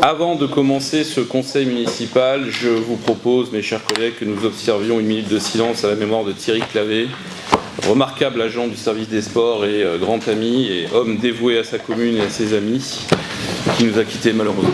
Avant de commencer ce conseil municipal, je vous propose, mes chers collègues, que nous observions une minute de silence à la mémoire de Thierry Clavé, remarquable agent du service des sports et grand ami et homme dévoué à sa commune et à ses amis, qui nous a quittés malheureusement.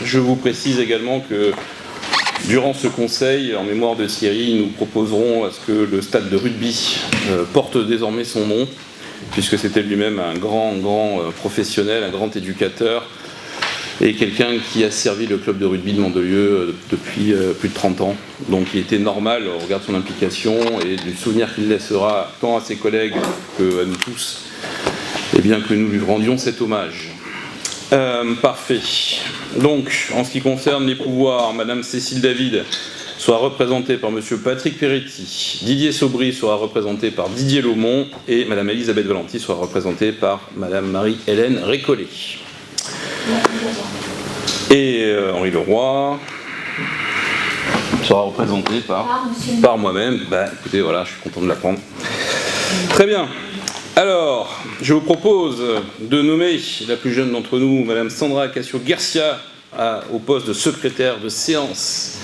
Je vous précise également que durant ce conseil, en mémoire de Thierry, nous proposerons à ce que le stade de rugby porte désormais son nom, puisque c'était lui-même un grand professionnel, un grand éducateur, et quelqu'un qui a servi le club de rugby de Mandelieu depuis plus de 30 ans. Donc il était normal, au regard de son implication et du souvenir qu'il laissera tant à ses collègues qu'à nous tous, eh bien, que nous lui rendions cet hommage. Parfait. Donc, en ce qui concerne les pouvoirs, Madame Cécile David sera représentée par Monsieur Patrick Peretti, Didier Sobry sera représenté par Didier Laumont et Madame Elisabeth Valenti sera représentée par Madame Marie-Hélène Récollet. Et Henri Leroy sera représenté par moi-même. Écoutez, voilà, je suis content de l'apprendre. Très bien. Alors, je vous propose de nommer la plus jeune d'entre nous, Madame Sandra Cassio-Garcia, au poste de secrétaire de séance.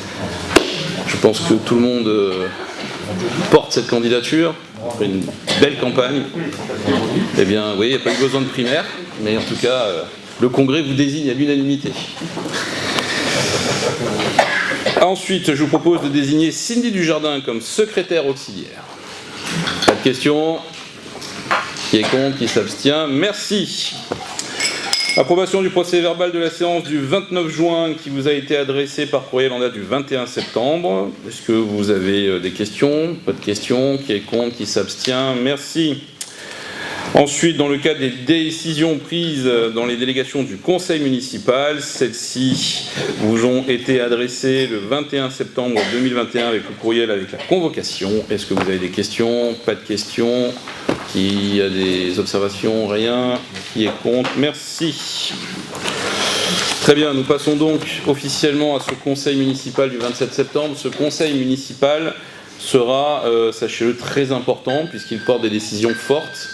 Je pense que tout le monde porte cette candidature. Après une belle campagne. Eh bien, oui, il n'y a pas eu besoin de primaire, mais en tout cas, le Congrès vous désigne à l'unanimité. Ensuite, je vous propose de désigner Cindy Dujardin comme secrétaire auxiliaire. Pas de questions ? Qui est contre, qui s'abstient, merci. Approbation du procès verbal de la séance du 29 juin qui vous a été adressé par courriel en date du 21 septembre. Est-ce que vous avez des questions? Pas de questions. Qui est contre, qui s'abstient, merci. Ensuite, dans le cadre des décisions prises dans les délégations du conseil municipal, celles-ci vous ont été adressées le 21 septembre 2021 avec le courriel avec la convocation. Est-ce que vous avez des questions? Pas de questions. Qui y a des observations? Rien. Qui est contre? Merci. Très bien, nous passons donc officiellement à ce conseil municipal du 27 septembre. Ce conseil municipal sera, sachez-le, très important puisqu'il porte des décisions fortes.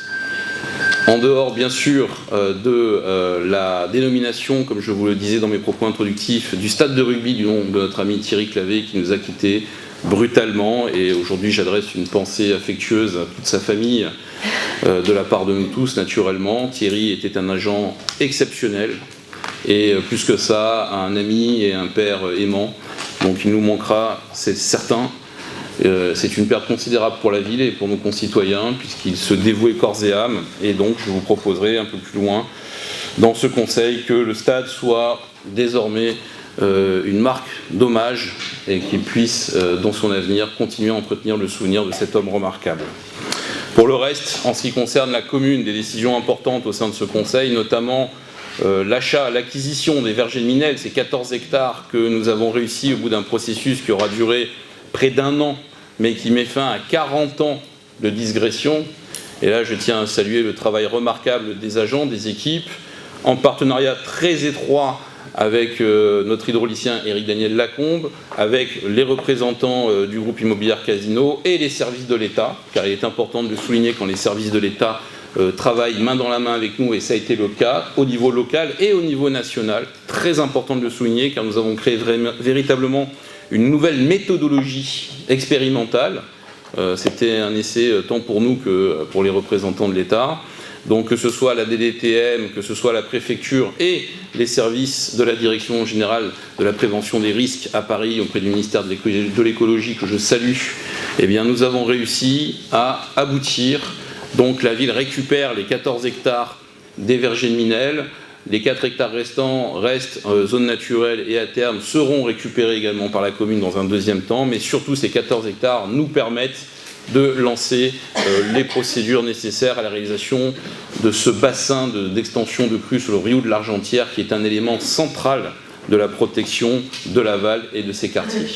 En dehors, bien sûr, de la dénomination, comme je vous le disais dans mes propos introductifs, du stade de rugby du nom de notre ami Thierry Clavé qui nous a quittés brutalement. Et aujourd'hui, j'adresse une pensée affectueuse à toute sa famille, de la part de nous tous, naturellement. Thierry était un agent exceptionnel et plus que ça, un ami et un père aimant. Donc il nous manquera, c'est certain. C'est une perte considérable pour la ville et pour nos concitoyens puisqu'il se dévouait corps et âme. Et donc je vous proposerai un peu plus loin dans ce conseil que le stade soit désormais une marque d'hommage et qu'il puisse dans son avenir continuer à entretenir le souvenir de cet homme remarquable. Pour le reste, en ce qui concerne la commune, des décisions importantes au sein de ce conseil, notamment l'achat, l'acquisition des vergers de Minel, ces 14 hectares que nous avons réussi au bout d'un processus qui aura duré près d'un an, mais qui met fin à 40 ans de digression. Et là, je tiens à saluer le travail remarquable des agents, des équipes, en partenariat très étroit avec notre hydraulicien Éric Daniel Lacombe, avec les représentants du groupe immobilier Casino et les services de l'État, car il est important de le souligner quand les services de l'État travaillent main dans la main avec nous, et ça a été le cas au niveau local et au niveau national. Très important de le souligner, car nous avons créé véritablement une nouvelle méthodologie expérimentale. C'était un essai tant pour nous que pour les représentants de l'État. Donc que ce soit la DDTM, que ce soit la préfecture et les services de la Direction générale de la prévention des risques à Paris auprès du ministère de l'écologie que je salue, eh bien nous avons réussi à aboutir. Donc la ville récupère les 14 hectares des vergers de Minel. Les 4 hectares restants restent zone naturelle et à terme seront récupérés également par la commune dans un deuxième temps. Mais surtout ces 14 hectares nous permettent de lancer les procédures nécessaires à la réalisation de ce bassin d'extension de crue sur le Rio de l'Argentière qui est un élément central de la protection de Laval et de ses quartiers.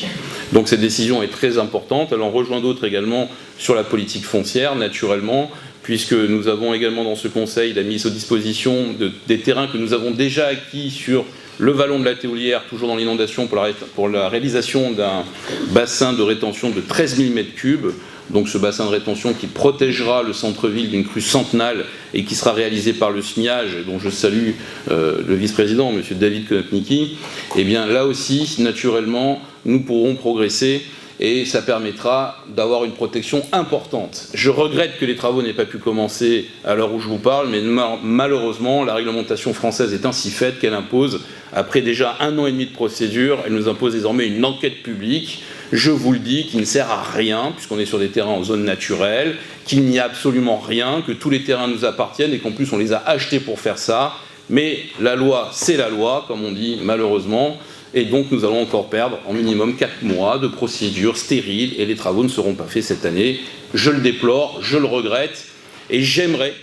Donc cette décision est très importante. Elle en rejoint d'autres également sur la politique foncière, naturellement, puisque nous avons également dans ce conseil la mise à disposition des terrains que nous avons déjà acquis sur le vallon de la Théoulière, toujours dans l'inondation, pour la réalisation d'un bassin de rétention de 13 000 m3. Donc ce bassin de rétention qui protégera le centre-ville d'une crue centenale et qui sera réalisé par le SMIAG, dont je salue le vice-président, M. David Konopnicki, eh bien là aussi, naturellement, nous pourrons progresser et ça permettra d'avoir une protection importante. Je regrette que les travaux n'aient pas pu commencer à l'heure où je vous parle, mais malheureusement, la réglementation française est ainsi faite qu'elle impose, après déjà 1 an et demi de procédure, elle nous impose désormais une enquête publique, je vous le dis, qui ne sert à rien, puisqu'on est sur des terrains en zone naturelle, qu'il n'y a absolument rien, que tous les terrains nous appartiennent et qu'en plus on les a achetés pour faire ça. Mais la loi, c'est la loi, comme on dit, malheureusement. Et donc nous allons encore perdre en minimum 4 mois de procédure stérile et les travaux ne seront pas faits cette année. Je le déplore, je le regrette et j'aimerais,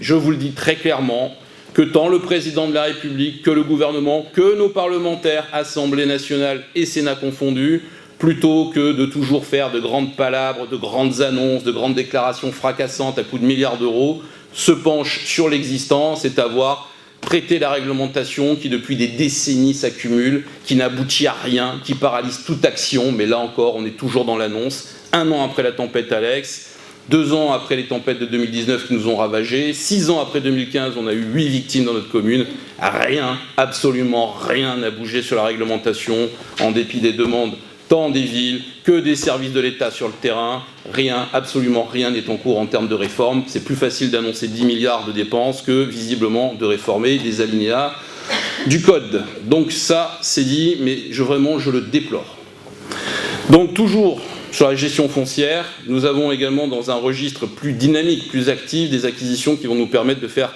je vous le dis très clairement, que tant le président de la République, que le gouvernement, que nos parlementaires, Assemblée nationale et Sénat confondus, plutôt que de toujours faire de grandes palabres, de grandes annonces, de grandes déclarations fracassantes à coups de milliards d'euros, se penchent sur l'existant, c'est à voir traiter la réglementation qui depuis des décennies s'accumule, qui n'aboutit à rien, qui paralyse toute action, mais là encore on est toujours dans l'annonce, 1 an après la tempête Alex, 2 ans après les tempêtes de 2019 qui nous ont ravagés, 6 ans après 2015 on a eu 8 victimes dans notre commune, rien, absolument rien n'a bougé sur la réglementation, en dépit des demandes tant des villes que des services de l'État sur le terrain, rien, absolument rien n'est en cours en termes de réforme. C'est plus facile d'annoncer 10 milliards de dépenses que, visiblement, de réformer des alinéas du code. Donc ça, c'est dit, mais vraiment, je le déplore. Donc toujours sur la gestion foncière, nous avons également dans un registre plus dynamique, plus actif, des acquisitions qui vont nous permettre de faire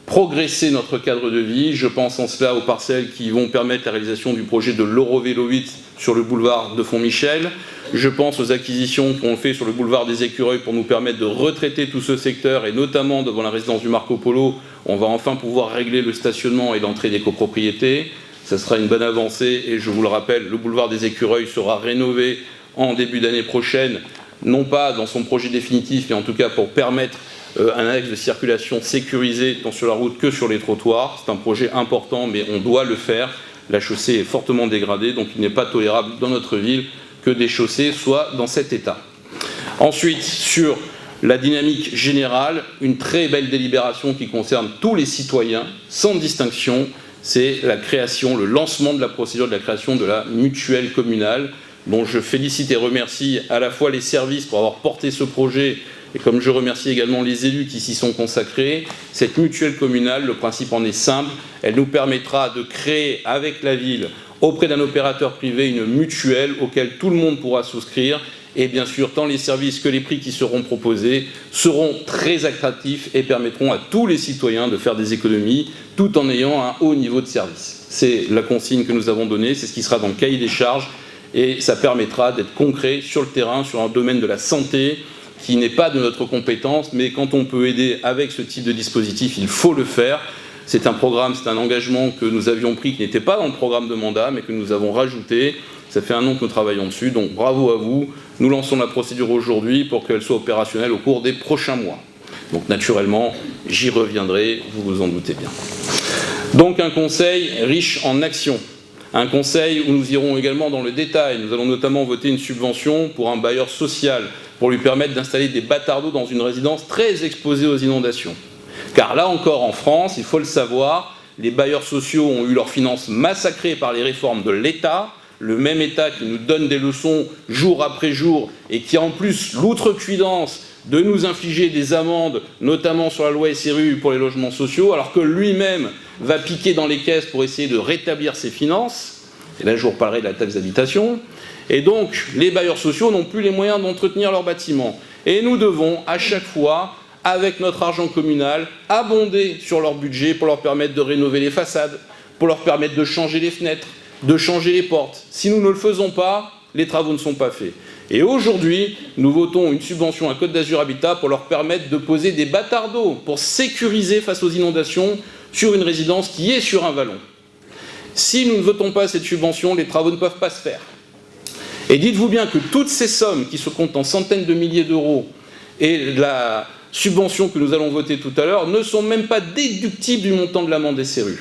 progresser notre cadre de vie. Je pense en cela aux parcelles qui vont permettre la réalisation du projet de l'Eurovélo 8 sur le boulevard de Fontmichel. Je pense aux acquisitions qu'on fait sur le boulevard des Écureuils pour nous permettre de retraiter tout ce secteur et notamment devant la résidence du Marco Polo, on va enfin pouvoir régler le stationnement et l'entrée des copropriétés. Ça sera une bonne avancée et je vous le rappelle, le boulevard des Écureuils sera rénové en début d'année prochaine, non pas dans son projet définitif, mais en tout cas pour permettre un axe de circulation sécurisé tant sur la route que sur les trottoirs. C'est un projet important, mais on doit le faire. La chaussée est fortement dégradée, donc il n'est pas tolérable dans notre ville que des chaussées soient dans cet état. Ensuite, sur la dynamique générale, une très belle délibération qui concerne tous les citoyens, sans distinction, c'est la création, le lancement de la procédure de la création de la mutuelle communale, dont je félicite et remercie à la fois les services pour avoir porté ce projet, et comme je remercie également les élus qui s'y sont consacrés. Cette mutuelle communale, le principe en est simple, elle nous permettra de créer avec la ville, auprès d'un opérateur privé, une mutuelle auquel tout le monde pourra souscrire, et bien sûr, tant les services que les prix qui seront proposés seront très attractifs et permettront à tous les citoyens de faire des économies, tout en ayant un haut niveau de service. C'est la consigne que nous avons donnée, c'est ce qui sera dans le cahier des charges, et ça permettra d'être concret sur le terrain, sur un domaine de la santé, qui n'est pas de notre compétence, mais quand on peut aider avec ce type de dispositif, il faut le faire. C'est un programme, c'est un engagement que nous avions pris, qui n'était pas dans le programme de mandat, mais que nous avons rajouté. Ça fait 1 an que nous travaillons dessus, donc bravo à vous. Nous lançons la procédure aujourd'hui pour qu'elle soit opérationnelle au cours des prochains mois. Donc naturellement, j'y reviendrai, vous vous en doutez bien. Donc un conseil riche en actions. Un conseil où nous irons également dans le détail. Nous allons notamment voter une subvention pour un bailleur social, pour lui permettre d'installer des batards d'eau dans une résidence très exposée aux inondations. Car là encore en France, il faut le savoir, les bailleurs sociaux ont eu leurs finances massacrées par les réformes de l'État, le même État qui nous donne des leçons jour après jour et qui en plus l'outrecuidance de nous infliger des amendes, notamment sur la loi SRU pour les logements sociaux, alors que lui-même va piquer dans les caisses pour essayer de rétablir ses finances. Et là, je vous reparlerai de la taxe d'habitation. Et donc, les bailleurs sociaux n'ont plus les moyens d'entretenir leurs bâtiments. Et nous devons, à chaque fois, avec notre argent communal, abonder sur leur budget pour leur permettre de rénover les façades, pour leur permettre de changer les fenêtres, de changer les portes. Si nous ne le faisons pas, les travaux ne sont pas faits. Et aujourd'hui, nous votons une subvention à Côte d'Azur Habitat pour leur permettre de poser des batards d'eau pour sécuriser face aux inondations sur une résidence qui est sur un vallon. Si nous ne votons pas cette subvention, les travaux ne peuvent pas se faire. Et dites-vous bien que toutes ces sommes qui se comptent en centaines de milliers d'euros et la subvention que nous allons voter tout à l'heure ne sont même pas déductibles du montant de l'amende SRU.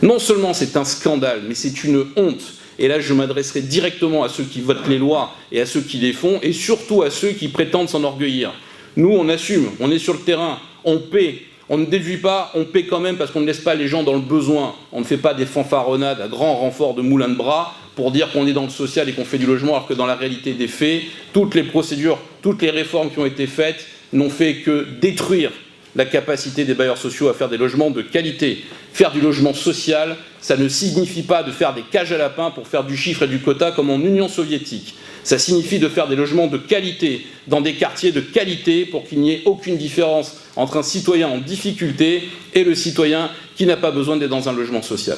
Non seulement c'est un scandale, mais c'est une honte. Et là, je m'adresserai directement à ceux qui votent les lois et à ceux qui les font, et surtout à ceux qui prétendent s'enorgueillir. Nous, on assume, on est sur le terrain, on paie, on ne déduit pas, on paie quand même parce qu'on ne laisse pas les gens dans le besoin. On ne fait pas des fanfaronnades à grand renfort de moulin de bras pour dire qu'on est dans le social et qu'on fait du logement, alors que dans la réalité des faits, toutes les procédures, toutes les réformes qui ont été faites n'ont fait que détruire la capacité des bailleurs sociaux à faire des logements de qualité. Faire du logement social, ça ne signifie pas de faire des cages à lapins pour faire du chiffre et du quota comme en Union soviétique. Ça signifie de faire des logements de qualité, dans des quartiers de qualité, pour qu'il n'y ait aucune différence entre un citoyen en difficulté et le citoyen qui n'a pas besoin d'être dans un logement social.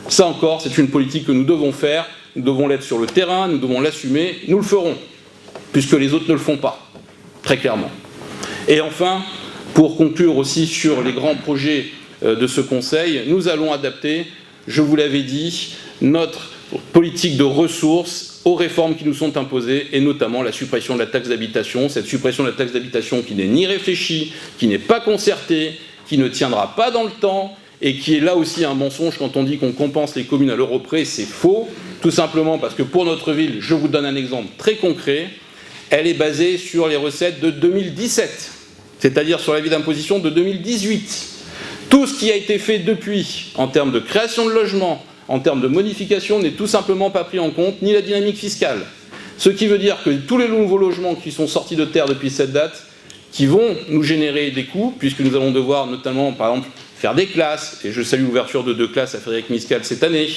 Ça encore, c'est une politique que nous devons faire, nous devons l'être sur le terrain, nous devons l'assumer, nous le ferons, puisque les autres ne le font pas, très clairement. Et enfin, pour conclure aussi sur les grands projets de ce Conseil, nous allons adapter, je vous l'avais dit, notre politique de ressources aux réformes qui nous sont imposées, et notamment la suppression de la taxe d'habitation, cette suppression de la taxe d'habitation qui n'est ni réfléchie, qui n'est pas concertée, qui ne tiendra pas dans le temps, et qui est là aussi un mensonge quand on dit qu'on compense les communes à l'euro près, c'est faux, tout simplement parce que pour notre ville, je vous donne un exemple très concret, elle est basée sur les recettes de 2017, c'est-à-dire sur l'avis d'imposition de 2018. Tout ce qui a été fait depuis, en termes de création de logements, en termes de modification, n'est tout simplement pas pris en compte, ni la dynamique fiscale. Ce qui veut dire que tous les nouveaux logements qui sont sortis de terre depuis cette date, qui vont nous générer des coûts, puisque nous allons devoir notamment, par exemple, faire des classes, et je salue l'ouverture de 2 classes à Frédéric Miscal cette année,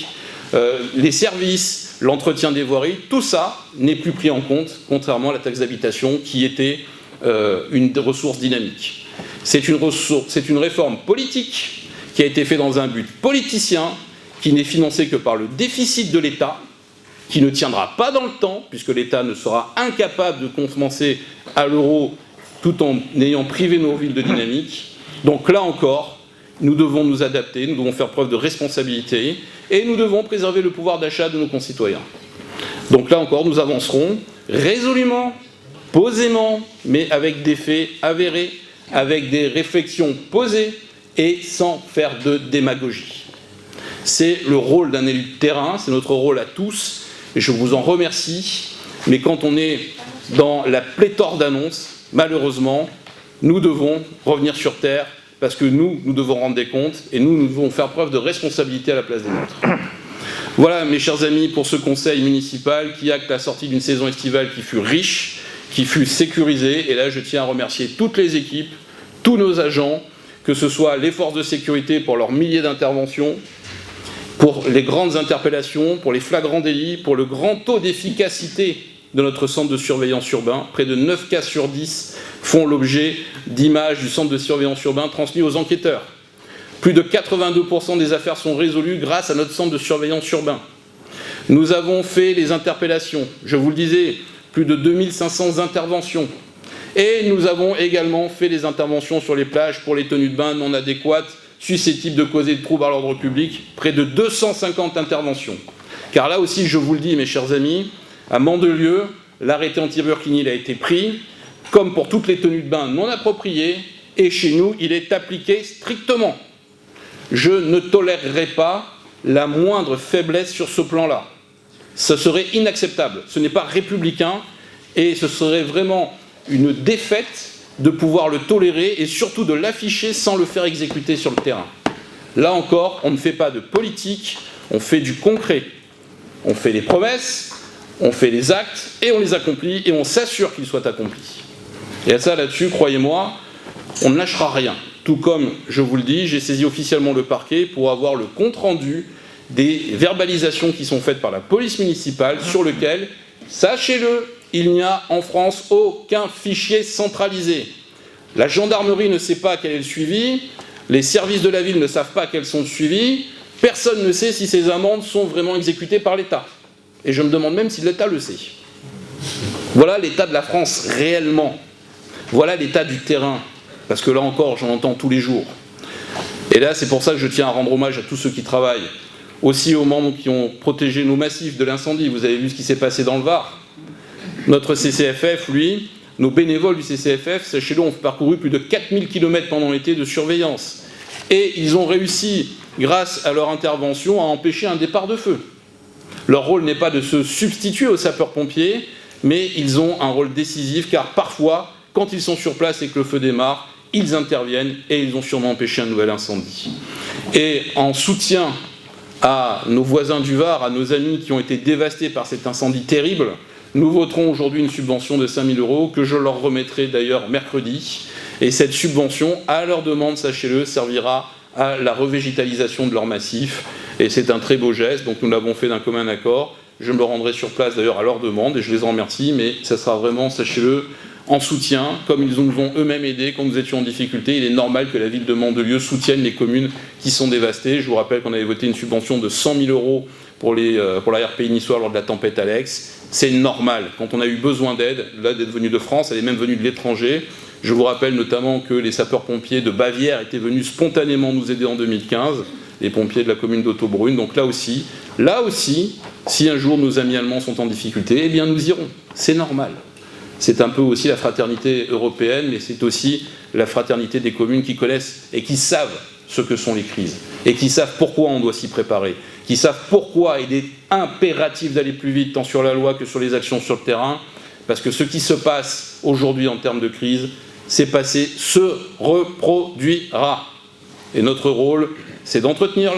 les services, l'entretien des voiries, tout ça n'est plus pris en compte, contrairement à la taxe d'habitation qui était une ressource dynamique. C'est une réforme politique qui a été faite dans un but politicien, qui n'est financé que par le déficit de l'État, qui ne tiendra pas dans le temps, puisque l'État ne sera incapable de compenser à l'euro tout en ayant privé nos villes de dynamique. Donc là encore, nous devons nous adapter, nous devons faire preuve de responsabilité, et nous devons préserver le pouvoir d'achat de nos concitoyens. Donc là encore, nous avancerons résolument, posément, mais avec des faits avérés, avec des réflexions posées, et sans faire de démagogie. C'est le rôle d'un élu de terrain, c'est notre rôle à tous, et je vous en remercie, mais quand on est dans la pléthore d'annonces, malheureusement, nous devons revenir sur terre, parce que nous devons rendre des comptes, et nous devons faire preuve de responsabilité à la place des nôtres. Voilà, mes chers amis, pour ce conseil municipal qui acte la sortie d'une saison estivale qui fut riche, qui fut sécurisée, et là je tiens à remercier toutes les équipes, tous nos agents, que ce soit les forces de sécurité pour leurs milliers d'interventions, pour les grandes interpellations, pour les flagrants délits, pour le grand taux d'efficacité de notre centre de surveillance urbain. Près de 9 cas sur 10 font l'objet d'images du centre de surveillance urbain transmis aux enquêteurs. Plus de 82% des affaires sont résolues grâce à notre centre de surveillance urbain. Nous avons fait les interpellations, je vous le disais, plus de 2500 interventions. Et nous avons également fait les interventions sur les plages pour les tenues de bain non adéquates, susceptibles de causer de troubles à l'ordre public, près de 250 interventions. Car là aussi, je vous le dis, mes chers amis, à Mandelieu, l'arrêté anti-burkinil a été pris, comme pour toutes les tenues de bain non appropriées, et chez nous, il est appliqué strictement. Je ne tolérerai pas la moindre faiblesse sur ce plan-là. Ce serait inacceptable, ce n'est pas républicain, et ce serait vraiment une défaite de pouvoir le tolérer et surtout de l'afficher sans le faire exécuter sur le terrain. Là encore, on ne fait pas de politique, on fait du concret. On fait des promesses, on fait des actes et on les accomplit et on s'assure qu'ils soient accomplis. Et à ça, là-dessus, croyez-moi, on ne lâchera rien. Tout comme, je vous le dis, j'ai saisi officiellement le parquet pour avoir le compte-rendu des verbalisations qui sont faites par la police municipale sur lequel, sachez-le, il n'y a en France aucun fichier centralisé. La gendarmerie ne sait pas quel est le suivi, les services de la ville ne savent pas quels sont le suivi, personne ne sait si ces amendes sont vraiment exécutées par l'État. Et je me demande même si l'État le sait. Voilà l'état de la France réellement. Voilà l'état du terrain. Parce que là encore, j'en entends tous les jours. Et là, c'est pour ça que je tiens à rendre hommage à tous ceux qui travaillent aussi aux membres qui ont protégé nos massifs de l'incendie. Vous avez vu ce qui s'est passé dans le Var. Notre CCFF, lui, nos bénévoles du CCFF, sachez-le, ont parcouru plus de 4000 km pendant l'été de surveillance. Et ils ont réussi, grâce à leur intervention, à empêcher un départ de feu. Leur rôle n'est pas de se substituer aux sapeurs-pompiers, mais ils ont un rôle décisif, car parfois, quand ils sont sur place et que le feu démarre, ils interviennent et ils ont sûrement empêché un nouvel incendie. Et en soutien à nos voisins du Var, à nos amis qui ont été dévastés par cet incendie terrible, nous voterons aujourd'hui une subvention de 5 000 € que je leur remettrai d'ailleurs mercredi. Et cette subvention, à leur demande, sachez-le, servira à la revégétalisation de leur massif. Et c'est un très beau geste, donc nous l'avons fait d'un commun accord. Je me rendrai sur place d'ailleurs à leur demande et je les en remercie, mais ça sera vraiment, sachez-le, en soutien, comme ils nous ont eux-mêmes aidés quand nous étions en difficulté. Il est normal que la ville de Mandelieu soutienne les communes qui sont dévastées. Je vous rappelle qu'on avait voté une subvention de 100 000 € pour la RPI niçoise lors de la tempête Alex. C'est normal. Quand on a eu besoin d'aide, l'aide est venue de France, elle est même venue de l'étranger. Je vous rappelle notamment que les sapeurs-pompiers de Bavière étaient venus spontanément nous aider en 2015, les pompiers de la commune d'Autobrunn. Donc là aussi, si un jour nos amis allemands sont en difficulté, eh bien nous irons. C'est normal. C'est un peu aussi la fraternité européenne, mais c'est aussi la fraternité des communes qui connaissent et qui savent ce que sont les crises, et qui savent pourquoi on doit s'y préparer, qui savent pourquoi il est impératif d'aller plus vite, tant sur la loi que sur les actions sur le terrain, parce que ce qui se passe aujourd'hui en termes de crise, c'est passé, se reproduira. Et notre rôle, c'est d'entretenir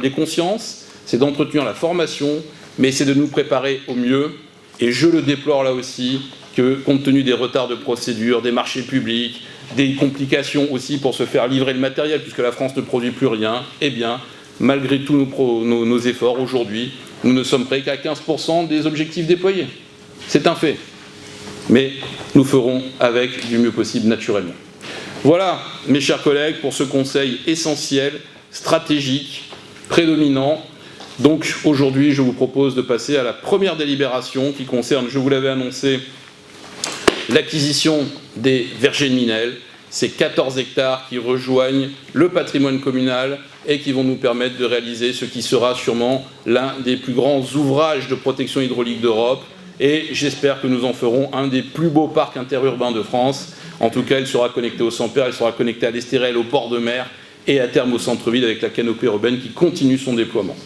les consciences, c'est d'entretenir la formation, mais c'est de nous préparer au mieux. Et je le déplore là aussi, que compte tenu des retards de procédure, des marchés publics, des complications aussi pour se faire livrer le matériel, puisque la France ne produit plus rien, eh bien, malgré tous nos efforts aujourd'hui, nous ne sommes prêts qu'à 15% des objectifs déployés. C'est un fait. Mais nous ferons avec du mieux possible naturellement. Voilà, mes chers collègues, pour ce conseil essentiel, stratégique, prédominant. Donc aujourd'hui, je vous propose de passer à la première délibération qui concerne, je vous l'avais annoncé, l'acquisition des vergers de Minel, ces 14 hectares qui rejoignent le patrimoine communal et qui vont nous permettre de réaliser ce qui sera sûrement l'un des plus grands ouvrages de protection hydraulique d'Europe. Et j'espère que nous en ferons un des plus beaux parcs interurbains de France. En tout cas, il sera connecté au Sanperre, il sera connecté à l'Estérel, au port de mer et à terme au centre-ville avec la canopée urbaine qui continue son déploiement.